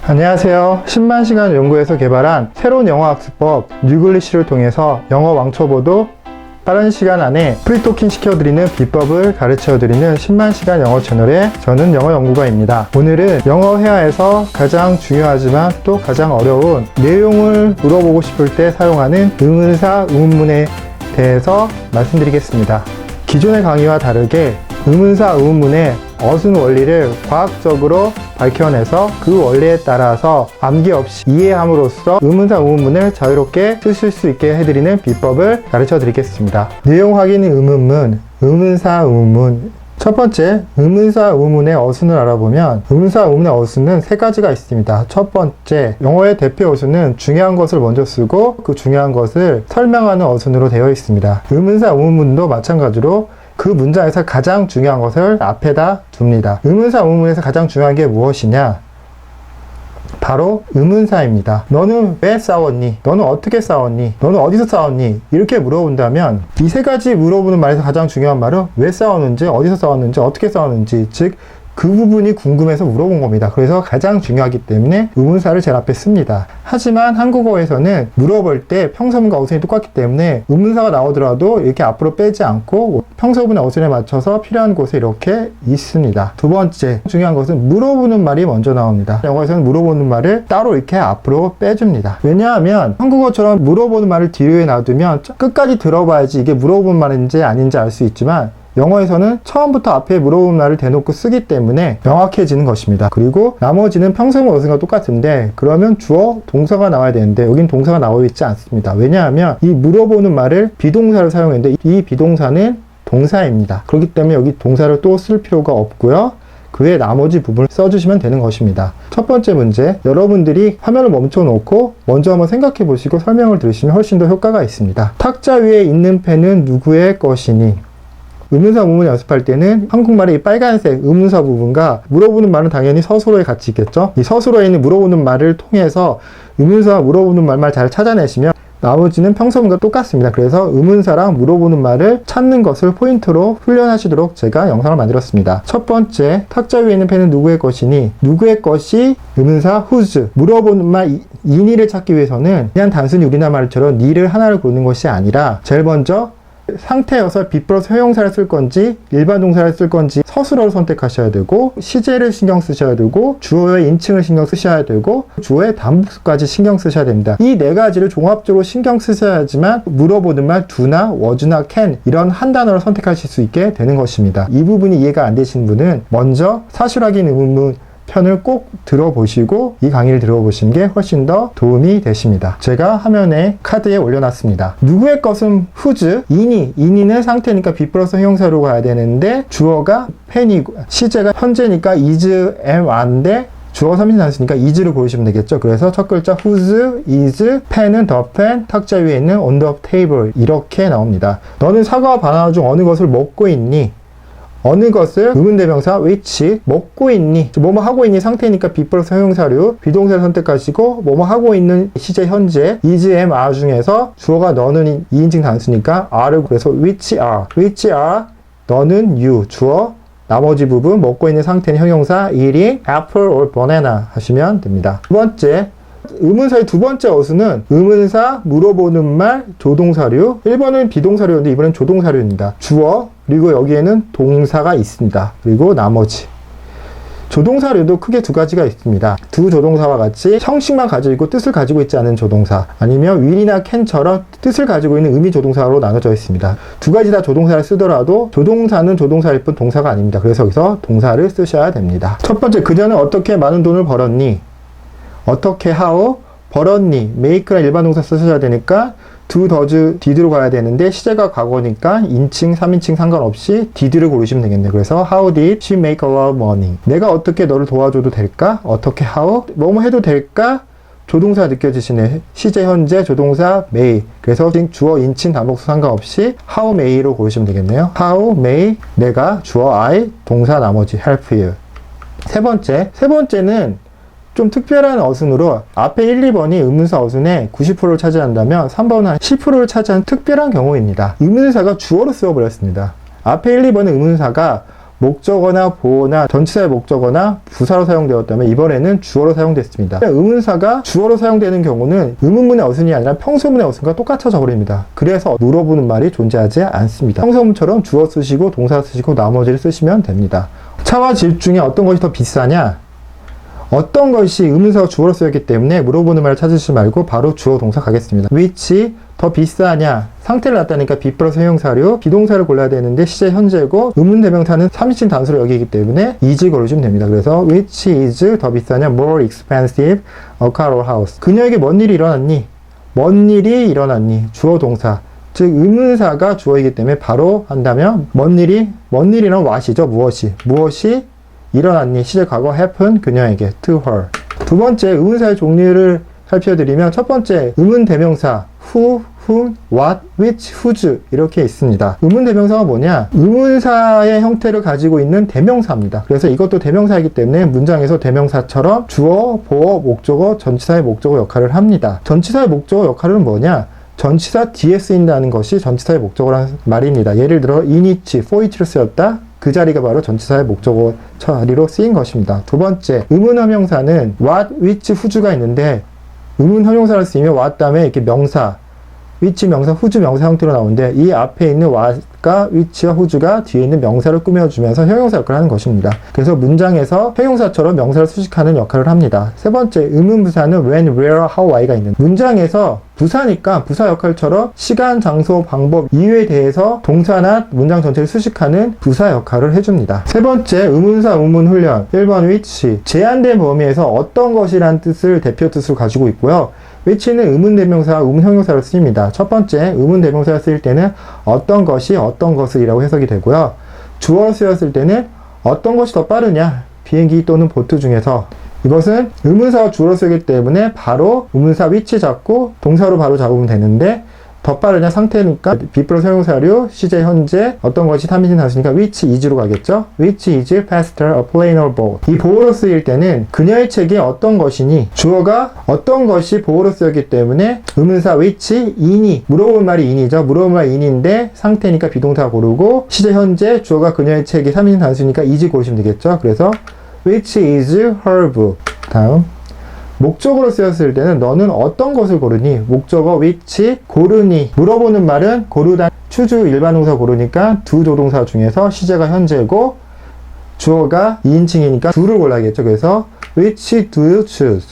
안녕하세요. 10만 시간 연구에서 개발한 새로운 영어 학습법 뉴글리시를 통해서 영어 왕초보도 빠른 시간 안에 프리토킹 시켜드리는 비법을 가르쳐드리는 10만 시간 영어 채널의 저는 영어 연구가입니다. 오늘은 영어 회화에서 가장 중요하지만 또 가장 어려운 내용을 물어보고 싶을 때 사용하는 의문사, 의문문에 대해서 말씀드리겠습니다. 기존의 강의와 다르게 의문사, 의문문의 어순 원리를 과학적으로 밝혀내서 그 원리에 따라서 암기 없이 이해함으로써 의문사, 의문문을 자유롭게 쓰실 수 있게 해드리는 비법을 가르쳐 드리겠습니다. 내용 확인 의문문, 의문사, 의문문. 첫 번째, 의문사, 의문문의 어순을 알아보면 의문사, 의문문의 어순은 세 가지가 있습니다. 첫 번째, 영어의 대표 어순은 중요한 것을 먼저 쓰고 그 중요한 것을 설명하는 어순으로 되어 있습니다. 의문사, 의문문도 마찬가지로 그 문장에서 가장 중요한 것을 앞에다 둡니다. 의문사, 의문문에서 가장 중요한 게 무엇이냐? 바로 의문사입니다. 너는 왜 싸웠니? 너는 어떻게 싸웠니? 너는 어디서 싸웠니? 이렇게 물어본다면 이 세 가지 물어보는 말에서 가장 중요한 말은 왜 싸웠는지, 어디서 싸웠는지, 어떻게 싸웠는지, 즉 그 부분이 궁금해서 물어본 겁니다. 그래서 가장 중요하기 때문에 의문사를 제일 앞에 씁니다. 하지만 한국어에서는 물어볼 때 평서문과 어순이 똑같기 때문에 의문사가 나오더라도 이렇게 앞으로 빼지 않고 평서문의 어순에 맞춰서 필요한 곳에 이렇게 있습니다. 두 번째, 중요한 것은 물어보는 말이 먼저 나옵니다. 영어에서는 물어보는 말을 따로 이렇게 앞으로 빼줍니다. 왜냐하면 한국어처럼 물어보는 말을 뒤에 놔두면 끝까지 들어봐야지 이게 물어본 말인지 아닌지 알 수 있지만 영어에서는 처음부터 앞에 물어본 말을 대놓고 쓰기 때문에 명확해지는 것입니다. 그리고 나머지는 평서문 어순과 똑같은데 그러면 주어, 동사가 나와야 되는데 여긴 동사가 나와 있지 않습니다. 왜냐하면 이 물어보는 말을 비동사를 사용했는데 이 비동사는 동사입니다. 그렇기 때문에 여기 동사를 또 쓸 필요가 없고요. 그 외 나머지 부분을 써주시면 되는 것입니다. 첫 번째 문제, 여러분들이 화면을 멈춰놓고 먼저 한번 생각해 보시고 설명을 들으시면 훨씬 더 효과가 있습니다. 탁자 위에 있는 펜은 누구의 것이니? 의문사, 의문문 연습할 때는 한국말의 이 빨간색 의문사 부분과 물어보는 말은 당연히 서술어에 같이 있겠죠. 이 서술어에 있는 물어보는 말을 통해서 의문사와 물어보는 말만 잘 찾아내시면 나머지는 평서문과 똑같습니다. 그래서 의문사랑 물어보는 말을 찾는 것을 포인트로 훈련하시도록 제가 영상을 만들었습니다. 첫 번째, 탁자 위에 있는 펜은 누구의 것이니? 누구의 것이 의문사 whose. 물어보는 말 이니를 찾기 위해서는 그냥 단순히 우리나라 말처럼 니를 하나를 고르는 것이 아니라 제일 먼저 상태여서 be 플러스 형용사를 쓸 건지 일반 동사를 쓸 건지 서술어를 선택하셔야 되고 시제를 신경 쓰셔야 되고 주어의 인칭을 신경 쓰셔야 되고 주어의 단부수까지 신경 쓰셔야 됩니다. 이 네 가지를 종합적으로 신경 쓰셔야지만 물어보는 말 do나 was나 can 이런 한 단어를 선택하실 수 있게 되는 것입니다. 이 부분이 이해가 안 되신 분은 먼저 사실 확인 의문문 편을 꼭 들어보시고 이 강의를 들어보시는 게 훨씬 더 도움이 되십니다. 제가 화면에 카드에 올려놨습니다. 누구의 것은 whose, 이니는 상태니까 be 플러스 형용사로 가야 되는데 주어가 펜이고 시제가 현재니까 is, am, are인데 주어 3인칭 단수니까 is를 고르시면 되겠죠. 그래서 첫 글자 whose, is, pen은 the pen, 탁자 위에 있는 on the table 이렇게 나옵니다. 너는 사과와 바나나 중 어느 것을 먹고 있니? 어느 것을 의문대명사 which 먹고 있니? 뭐뭐 하고 있니 상태니까 be 플러스 형용사류 비동사를 선택하시고 뭐뭐 하고 있는 시제 현재 is, am, are 중에서 주어가 너는 2인칭 단수니까 are를 그래서 which are 너는 you 주어 나머지 부분 먹고 있는 상태는 형용사 eating apple or banana 하시면 됩니다. 두 번째 의문사의 두 번째 어순은 의문사, 물어보는 말, 조동사류 1번은 비동사류인데 이번엔 조동사류입니다. 주어 그리고 여기에는 동사가 있습니다. 그리고 나머지 조동사류도 크게 두 가지가 있습니다. 두 조동사와 같이 형식만 가지고 있고 뜻을 가지고 있지 않은 조동사 아니면 will이나 can처럼 뜻을 가지고 있는 의미 조동사로 나눠져 있습니다. 두 가지 다 조동사를 쓰더라도 조동사는 조동사일 뿐 동사가 아닙니다. 그래서 여기서 동사를 쓰셔야 됩니다. 첫 번째, 그녀는 어떻게 많은 돈을 벌었니? 어떻게 how 벌었니? make랑 일반 동사 쓰셔야 되니까 do, does, did로 가야 되는데 시제가 과거니까 인칭, 3인칭 상관없이 did를 고르시면 되겠네요. 그래서 how did she make a lot of money? 내가 어떻게 너를 도와줘도 될까? 어떻게 how? 뭐뭐 해도 될까? 조동사 느껴지시네. 시제 현재 조동사 may. 그래서 주어 인칭 단복수 상관없이 how may로 고르시면 되겠네요. how may 내가 주어 I 동사 나머지 help you. 세 번째는 좀 특별한 어순으로 앞에 1, 2번이 의문사 어순의 90%를 차지한다면 3번은 한 10%를 차지한 특별한 경우입니다. 의문사가 주어로 쓰여버렸습니다. 앞에 1, 2번의 의문사가 목적어나 보어나 전치사의 목적어나 부사로 사용되었다면 이번에는 주어로 사용됐습니다. 의문사가 주어로 사용되는 경우는 의문문의 어순이 아니라 평소문의 어순과 똑같아져 버립니다. 그래서 물어보는 말이 존재하지 않습니다. 평소문처럼 주어 쓰시고 동사 쓰시고 나머지를 쓰시면 됩니다. 차와 집 중에 어떤 것이 더 비싸냐? 어떤 것이 의문사가 주어로 쓰였기 때문에 물어보는 말을 찾으시지 말고 바로 주어 동사 가겠습니다. which 더 비싸냐? 상태를 나타내니까 be 플러스 형용사료 비동사를 골라야 되는데 시제 현재고 의문 대명사는 3인칭 단수로 여기기 때문에 is 고르시면 됩니다. 그래서 which is 더 비싸냐? more expensive a car or house. 그녀에게 뭔 일이 일어났니? 뭔 일이 일어났니? 주어 동사. 즉 의문사가 주어이기 때문에 바로 한다면 뭔 일이란 what이죠. 무엇이 일어났니? 시제 과거 happen 그녀에게 to her. 두 번째 의문사의 종류를 살펴드리면 첫 번째 의문 대명사 who, whom, what, which, whose 이렇게 있습니다. 의문 대명사가 뭐냐? 의문사의 형태를 가지고 있는 대명사입니다. 그래서 이것도 대명사이기 때문에 문장에서 대명사처럼 주어, 보어, 목적어, 전치사의 목적어 역할을 합니다. 전치사의 목적어 역할은 뭐냐? 전치사 뒤에 쓰인다는 것이 전치사의 목적어라는 말입니다. 예를 들어 in each, for each로 쓰였다. 그 자리가 바로 전치사의 목적어 자리로 쓰인 것입니다. 두 번째, 의문형용사는 what, which, whose가 있는데 의문형용사를 쓰이면 what 다음에 이렇게 명사, which 명사, whose 명사 형태로 나오는데 이 앞에 있는 what과 which와 whose가 뒤에 있는 명사를 꾸며주면서 형용사 역할을 하는 것입니다. 그래서 문장에서 형용사처럼 명사를 수식하는 역할을 합니다. 세 번째, 의문부사는 when, where, how, why가 있는 문장에서 부사니까 부사 역할처럼 시간, 장소, 방법 이유에 대해서 동사나 문장 전체를 수식하는 부사 역할을 해줍니다. 세 번째, 의문사 의문 훈련 1번 which 제한된 범위에서 어떤 것이란 뜻을 대표 뜻으로 가지고 있고요. which는 의문 대명사, 의문 형용사로 쓰입니다. 첫 번째, 의문 대명사를 쓰일 때는 어떤 것이 어떤 것을이라고 해석이 되고요. 주어로 쓰였을 때는 어떤 것이 더 빠르냐, 비행기 또는 보트 중에서 이것은 의문사가 주어로 쓰기 때문에 바로 의문사 which 잡고 동사로 바로 잡으면 되는데 더 빠르냐 상태니까 be 플러스 형용사료 시제 현재 어떤 것이 3인칭 단수니까 which is로 가겠죠. which is faster, a plane or boat. 이 보어로 쓰일 때는 그녀의 책이 어떤 것이니 주어가 어떤 것이 보어로 쓰였기 때문에 의문사 which in이 물어보는 말이 in이죠. 물어보는 말이 in인데 상태니까 비동사 고르고 시제 현재 주어가 그녀의 책이 3인칭 단수니까 is 고르시면 되겠죠. 그래서 which is her book. 다음 목적어로 쓰였을 때는 너는 어떤 것을 고르니? 목적어 which 고르니 물어보는 말은 고르다 choose 일반 동사 고르니까 두 조동사 중에서 시제가 현재고 주어가 2인칭이니까 do를 골라야겠죠. 그래서 which do you choose?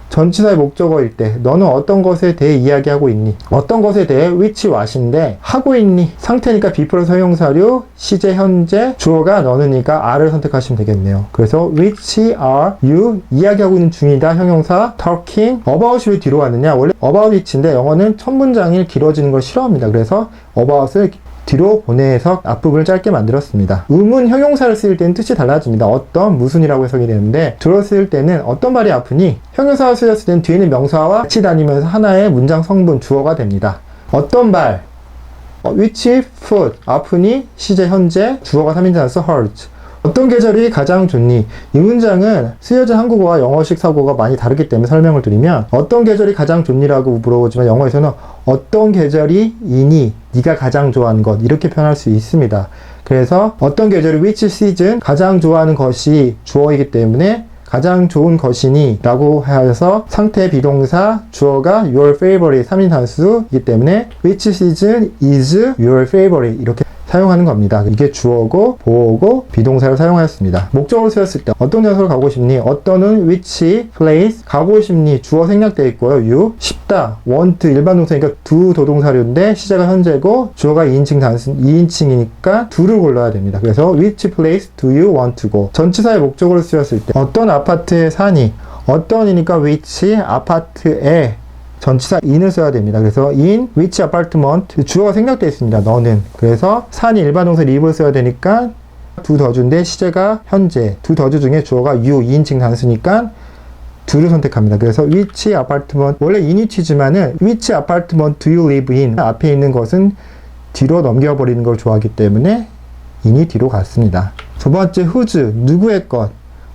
전치사의 목적어일 때 너는 어떤 것에 대해 이야기하고 있니? 어떤 것에 대해 which what인데 하고 있니? 상태니까 be 플러스 형용사료 시제 현재 주어가 너는이니까 are를 선택하시면 되겠네요. 그래서 which are you 이야기하고 있는 중이다 형용사 talking about이 왜 뒤로 왔느냐? 원래 about which인데 영어는 첫 문장이 길어지는 걸 싫어합니다. 그래서 about을 뒤로 보내서 앞부분을 짧게 만들었습니다. 의문 형용사를 쓰일 때는 뜻이 달라집니다. 어떤, 무슨이라고 해석이 되는데 주로 쓰일 때는 어떤 발이 아프니? 형용사가 쓰였을 때는 뒤에는 명사와 같이 다니면서 하나의 문장 성분, 주어가 됩니다. 어떤 발? which foot? 아프니? 시제 현재 주어가 3인칭 단수 hurt. 어떤 계절이 가장 좋니? 이 문장은 쓰여진 한국어와 영어식 사고가 많이 다르기 때문에 설명을 드리면 어떤 계절이 가장 좋니라고 물어보지만 영어에서는 어떤 계절이 이니? 네가 가장 좋아하는 것 이렇게 표현할 수 있습니다. 그래서 어떤 계절이 which season 가장 좋아하는 것이 주어이기 때문에 가장 좋은 것이니 라고 해서 상태 비동사 주어가 your favorite 3인 단수이기 때문에 which season is your favorite 이렇게 사용하는 겁니다. 이게 주어고 보어고 비동사를 사용하였습니다. 목적으로 쓰였을 때 어떤 장소를 가고 싶니? 어떤은 which place 가고 싶니? 주어 생략되어 있고요. you 싶다 want 일반 동사니까 두 도동사료인데 시제가 현재고 주어가 2인칭 단수 2인칭이니까 do를 골라야 됩니다. 그래서 which place do you want to go? 전치사의 목적으로 쓰였을 때 어떤 아파트에 사니? 어떤이니까 which 아파트에 전치사 in을 써야 됩니다. 그래서 in which apartment 주어가 생략되어 있습니다. 너는 그래서 산이 일반 동사 live를 써야 되니까 두 더주인데 시제가 현재 두 더주 중에 주어가 you 2인칭 단수니까 do를 선택합니다. 그래서 which apartment 원래 in이지만은 which apartment do you live in 앞에 있는 것은 뒤로 넘겨버리는 걸 좋아하기 때문에 in이 뒤로 갔습니다. 두 번째 whose 누구의 것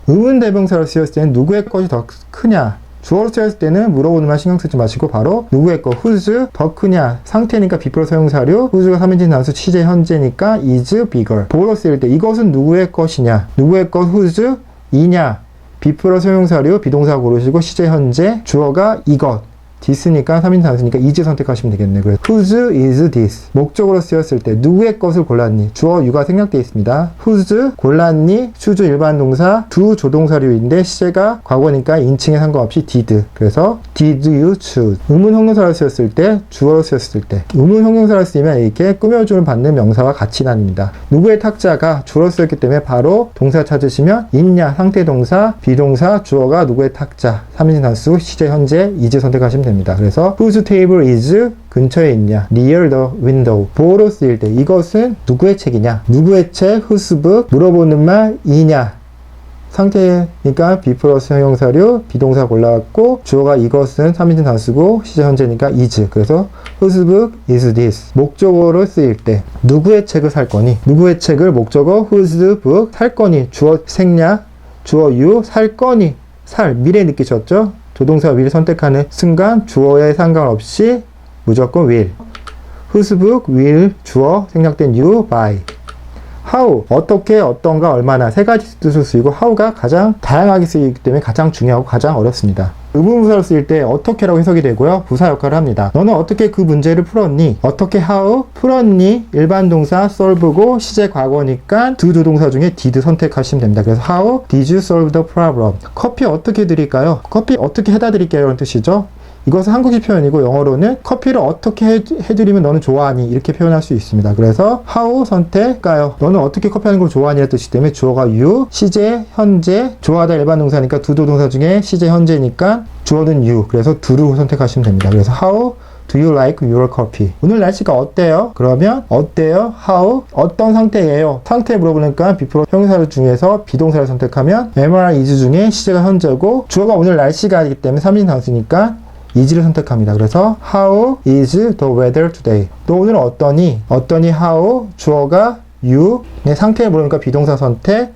의문 대명사로 쓰였을 때는 누구의 것이 더 크냐 주어로 쓰였을 때는 물어보는 말 신경 쓰지 마시고 바로 누구의 거 whose 더 크냐 상태니까 be 플러스 형용사료 whose가 3인칭 단수 시제 현재니까 is bigger. 보어로 쓰일 때 이것은 누구의 것이냐 누구의 것 whose 이냐 be 플러스 형용사료 비동사 고르시고 시제 현재 주어가 이것 this니까 3인칭 단수니까 is 선택하시면 되겠네요. 그래서 whose is this 목적으로 쓰였을 때 누구의 것을 골랐니 주어 you가 생략되어 있습니다. whose 골랐니 choose 일반 동사 do 조동사류인데 시제가 과거니까 인칭에 상관없이 did. 그래서 did you choose. 의문 형용사로 쓰였을 때 주어로 쓰였을 때 의문 형용사로 쓰이면 이렇게 꾸며주는 받는 명사와 같이 나뉩니다. 누구의 탁자가 주어로 쓰였기 때문에 바로 동사 찾으시면 있냐 상태 동사 비동사 주어가 누구의 탁자 3인칭 단수 시제 현재 is 선택하시면 됩니다. 그래서 whose table is 근처에 있냐 near the window. 보어로 쓰일 때 이것은 누구의 책이냐 누구의 책 whose book 물어보는 말 이냐 상태니까 be 플러스 형용사료 비동사 골라왔고 주어가 이것은 3인칭 단수고 시제 현재니까 is. 그래서 whose book is this. 목적어로 쓰일 때 누구의 책을 살 거니 누구의 책을 목적어 whose book 살 거니 주어 생략 주어 you 살 거니 살 미래 느끼셨죠? 조동사 will 선택하는 순간 주어에 상관없이 무조건 will. whose book will 주어 생략된 you by. how 어떻게 어떤가 얼마나 세 가지 뜻을 쓰이고 how가 가장 다양하게 쓰이기 때문에 가장 중요하고 가장 어렵습니다. 의문부사로 쓰일 때 어떻게라고 해석이 되고요. 부사 역할을 합니다. 너는 어떻게 그 문제를 풀었니? 어떻게 how 풀었니? 일반 동사 solve고 시제 과거니까 두 조동사 중에 did 선택하시면 됩니다. 그래서 how did you solve the problem? 커피 어떻게 드릴까요? 커피 어떻게 해다 드릴게요? 이런 뜻이죠. 이것은 한국식 표현이고 영어로는 커피를 어떻게 해드리면 너는 좋아하니? 이렇게 표현할 수 있습니다. 그래서 how 선택가요. 너는 어떻게 커피 하는 걸 좋아하니? 라는 뜻이기 때문에 주어가 you, 시제, 현재, 좋아하다 일반 동사니까 두 조동사 중에 시제, 현재니까 주어는 you. 그래서 do를 선택하시면 됩니다. 그래서 how do you like your coffee? 오늘 날씨가 어때요? 그러면 어때요? how? 어떤 상태예요? 상태 물어보니까 be 플러스 형용사 중에서 비동사를 선택하면 MR is 중에 시제가 현재고 주어가 오늘 날씨가 아니기 때문에 3인칭 단수니까 is를 선택합니다. 그래서 how is the weather today? 너 오늘 어떠니? 어떠니 how 주어가 you 네, 상태를 물으니까 비동사 선택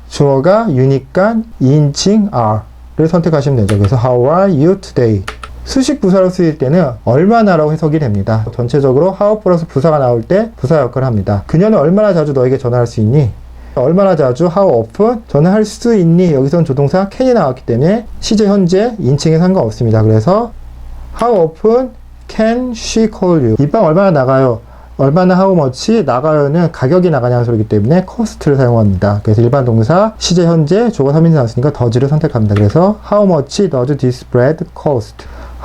주어가 you니까 2인칭 are를 선택하시면 되죠. 그래서 how are you today? 수식 부사로 쓰일 때는 얼마나라고 해석이 됩니다. 전체적으로 how 플러스 부사가 나올 때 부사 역할을 합니다. 그녀는 얼마나 자주 너에게 전화할 수 있니? 얼마나 자주 how often 전화할 수 있니? 여기서는 조동사 can이 나왔기 때문에 시제 현재 인칭에 상관없습니다. 그래서 how often can she call you? 이 방 얼마나 나가요? 얼마나 how much 나가요는 가격이 나가냐는 소리이기 때문에 cost를 사용합니다. 그래서 일반 동사 시제 현재 주어가 3인칭 단수니까 does를 선택합니다. 그래서 how much does this bread cost?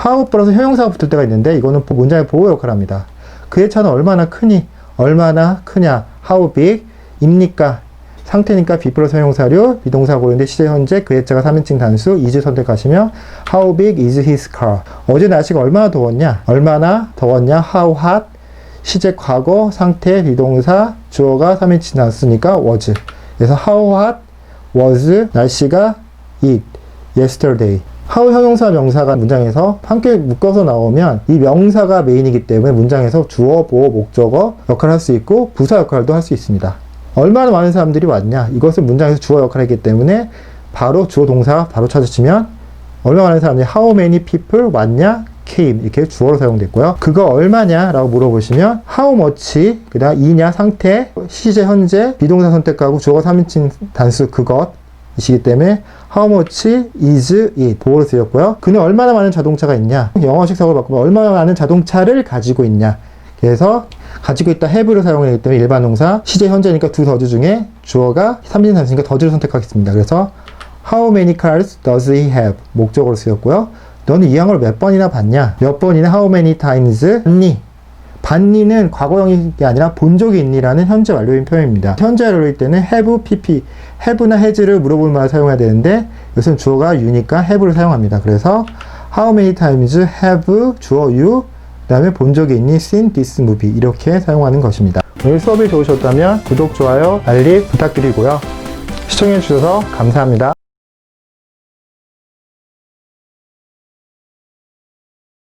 how 플러스 형용사가 붙을 때가 있는데 이거는 문장의 보호 역할을 합니다. 그의 차는 얼마나 크니? 얼마나 크냐? how big? 입니까? 상태니까 be 플러스 형용사료 비동사 고르는데 시제 현재 그의 차가 3인칭 단수 is 선택하시면 how big is his car? 어제 날씨가 얼마나 더웠냐? 얼마나 더웠냐? how hot? 시제 과거 상태 비동사 주어가 3인칭 단수니까 was. 그래서 how hot was 날씨가 it yesterday. how 형용사 명사가 문장에서 함께 묶어서 나오면 이 명사가 메인이기 때문에 문장에서 주어, 보어, 목적어 역할을 할 수 있고 부사 역할도 할 수 있습니다. 얼마나 많은 사람들이 왔냐? 이것은 문장에서 주어 역할을 했기 때문에 바로 주어 동사 바로 찾으시면 얼마나 많은 사람들이 how many people 왔냐? came 이렇게 주어로 사용됐고요. 그거 얼마냐? 라고 물어보시면 how much 그 다음 이냐 상태 시제 현재 비동사 선택하고 주어가 3인칭 단수 그것이기 때문에 how much is it 보어로 쓰였고요. 그는 얼마나 많은 자동차가 있냐? 영어식 사고를 바꾸면 얼마나 많은 자동차를 가지고 있냐? 그래서 가지고 있다 have를 사용하기 때문에 일반 동사 시제 현재니까 두 더즈 중에 주어가 3인칭 단수니까 더즈를 선택하겠습니다. 그래서 how many cars does he have 목적으로 쓰였고요. 너는 이 영화를 몇 번이나 봤냐? 몇 번이나 how many times 봤니? 봤니는 과거형이 아니라 본 적이 있니라는 현재 완료인 표현입니다. 현재 완료일 때는 have, pp, have나 has를 물어볼 말을 사용해야 되는데 이것은 주어가 you니까 have를 사용합니다. 그래서 how many times have 주어 you 그 다음에 본 적이 있니? seen this movie 이렇게 사용하는 것입니다. 오늘 수업이 좋으셨다면 구독, 좋아요, 알림 부탁드리고요. 시청해주셔서 감사합니다.